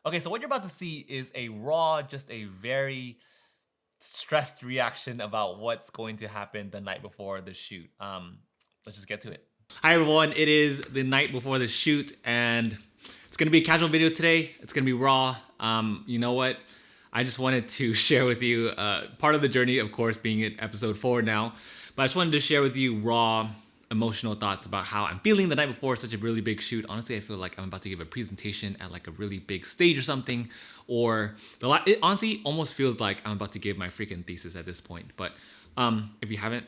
Okay, so what you're about to see is a raw, just a very stressed reaction about what's going to happen the night before the shoot. Let's just get to it. Hi everyone, it is the night before the shoot and it's gonna be a casual video today. It's gonna be raw. You know what? I just wanted to share with you part of the journey, of course, being at episode 4 now, but I just wanted to share with you raw emotional thoughts about how I'm feeling the night before such a really big shoot. Honestly, I feel like I'm about to give a presentation at like a really big stage or something, or it honestly almost feels like I'm about to give my freaking thesis at this point. But if you haven't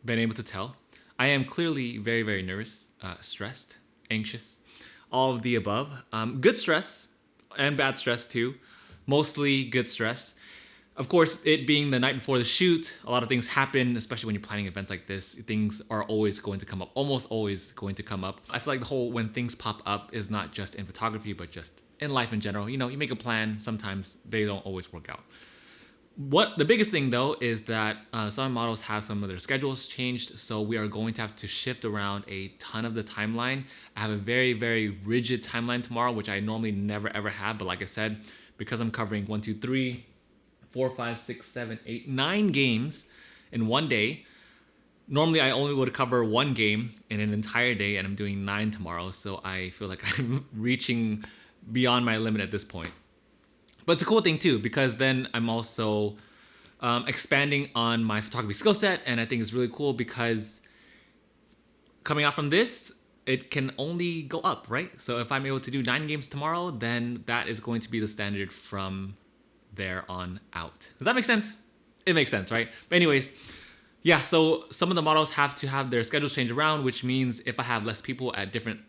been able to tell, I am clearly very, very nervous, stressed, anxious, all of the above. Good stress and bad stress too, mostly good stress. Of course, it being the night before the shoot, a lot of things happen, especially when you're planning events like this. Things are always going to come up, almost always going to come up. I feel like the whole when things pop up is not just in photography, but just in life in general. You know, you make a plan, sometimes they don't always work out. What the biggest thing though is that some models have some of their schedules changed, so we are going to have to shift around a ton of the timeline. I have a very, very rigid timeline tomorrow, which I normally never ever have, but like I said, because I'm covering 1, 2, 3, 4, 5, 6, 7, 8, 9 games in one day. Normally, I only would cover one game in an entire day, and I'm doing 9 tomorrow, so I feel like I'm reaching beyond my limit at this point. But it's a cool thing too, because then I'm also expanding on my photography skill set, and I think it's really cool because coming out from this, it can only go up, right? So if I'm able to do 9 games tomorrow, then that is going to be the standard from there on out. Does that make sense? It makes sense, right? But anyways, yeah, so some of the models have to have their schedules change around, which means if I have less people at different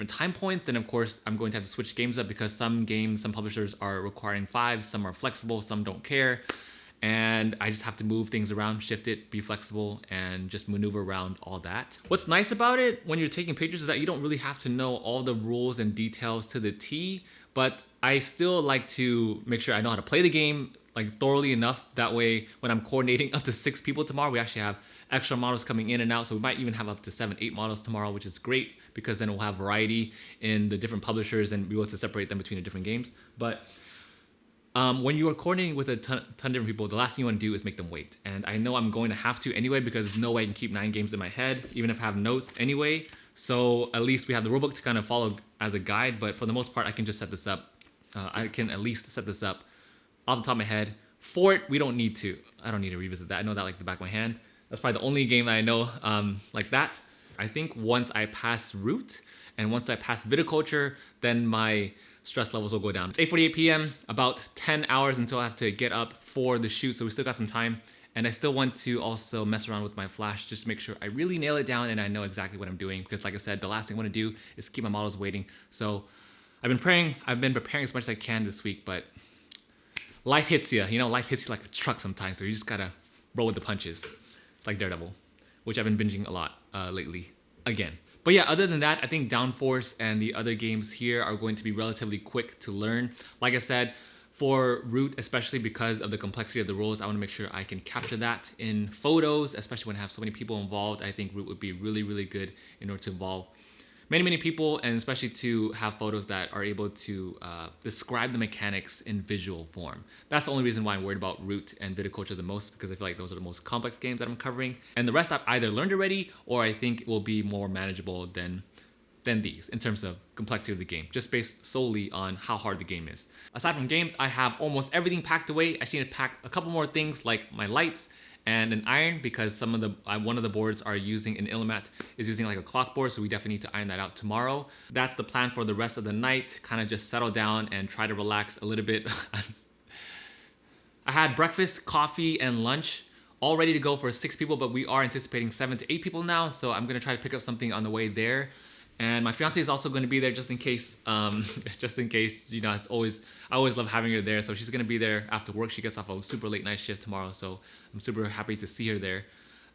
time points, then of course I'm going to have to switch games up because some games, some publishers are requiring 5, some are flexible, some don't care. And I just have to move things around, shift it, be flexible, and just maneuver around all that. What's nice about it when you're taking pictures is that you don't really have to know all the rules and details to the T, but I still like to make sure I know how to play the game like thoroughly enough. That way, when I'm coordinating up to 6 people tomorrow, we actually have extra models coming in and out. So we might even have up to 7, 8 models tomorrow, which is great because then we'll have variety in the different publishers and be able to separate them between the different games. But when you are coordinating with a ton of different people, the last thing you want to do is make them wait. And I know I'm going to have to anyway because there's no way I can keep 9 games in my head, even if I have notes anyway. So at least we have the rulebook to kind of follow as a guide. But for the most part, I can just set this up. I can at least set this up off the top of my head. For it, we don't need to. I don't need to revisit that. I know that like the back of my hand. That's probably the only game that I know like that. I think once I pass Root and once I pass Viticulture, then my stress levels will go down. It's 8:48 p.m., about 10 hours until I have to get up for the shoot, so we still got some time. And I still want to also mess around with my flash, just to make sure I really nail it down and I know exactly what I'm doing. Because like I said, the last thing I want to do is keep my models waiting. So I've been preparing as much as I can this week, but life hits you. You know, life hits you like a truck sometimes, so you just gotta roll with the punches. It's like Daredevil, which I've been binging a lot lately, again. But yeah, other than that, I think Downforce and the other games here are going to be relatively quick to learn. Like I said, for Root, especially because of the complexity of the rules, I want to make sure I can capture that in photos, especially when I have so many people involved. I think Root would be really, really good in order to involve many people, and especially to have photos that are able to describe the mechanics in visual form. That's the only reason why I'm worried about Root and Viticulture the most, because I feel like those are the most complex games that I'm covering. And the rest I've either learned already, or I think it will be more manageable than these in terms of complexity of the game, just based solely on how hard the game is. Aside from games, I have almost everything packed away. I just need to pack a couple more things like my lights and an iron, because some of the one of the boards are using an Illumat is using like a clock board, so we definitely need to iron that out tomorrow. That's the plan for the rest of the night. Kind of just settle down and try to relax a little bit. I had breakfast, coffee, and lunch all ready to go for 6 people, but we are anticipating 7 to 8 people now, so I'm gonna try to pick up something on the way there. And my fiance is also going to be there just in case, you know, I always love having her there. So she's going to be there after work. She gets off a super late night shift tomorrow. So I'm super happy to see her there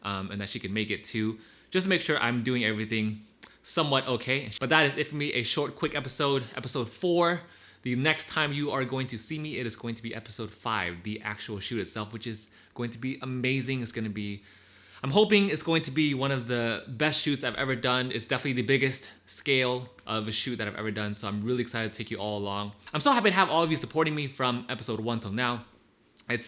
and that she can make it too, just to make sure I'm doing everything somewhat okay. But that is it for me, a short, quick episode 4. The next time you are going to see me, it is going to be episode 5, the actual shoot itself, which is going to be amazing. It's going to be I'm hoping it's going to be one of the best shoots I've ever done. It's definitely the biggest scale of a shoot that I've ever done, so I'm really excited to take you all along. I'm so happy to have all of you supporting me from episode 1 till now. It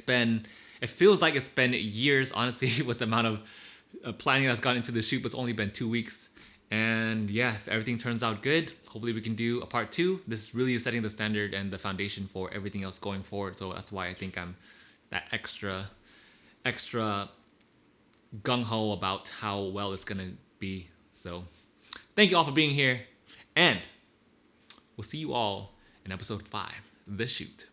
feels like it's been years, honestly, with the amount of planning that's gone into the shoot, but it's only been 2 weeks. And yeah, if everything turns out good, hopefully we can do a part 2. This really is setting the standard and the foundation for everything else going forward. So that's why I think I'm that extra gung-ho about how well it's gonna be. So thank you all for being here, and we'll see you all in episode 5, The Shoot.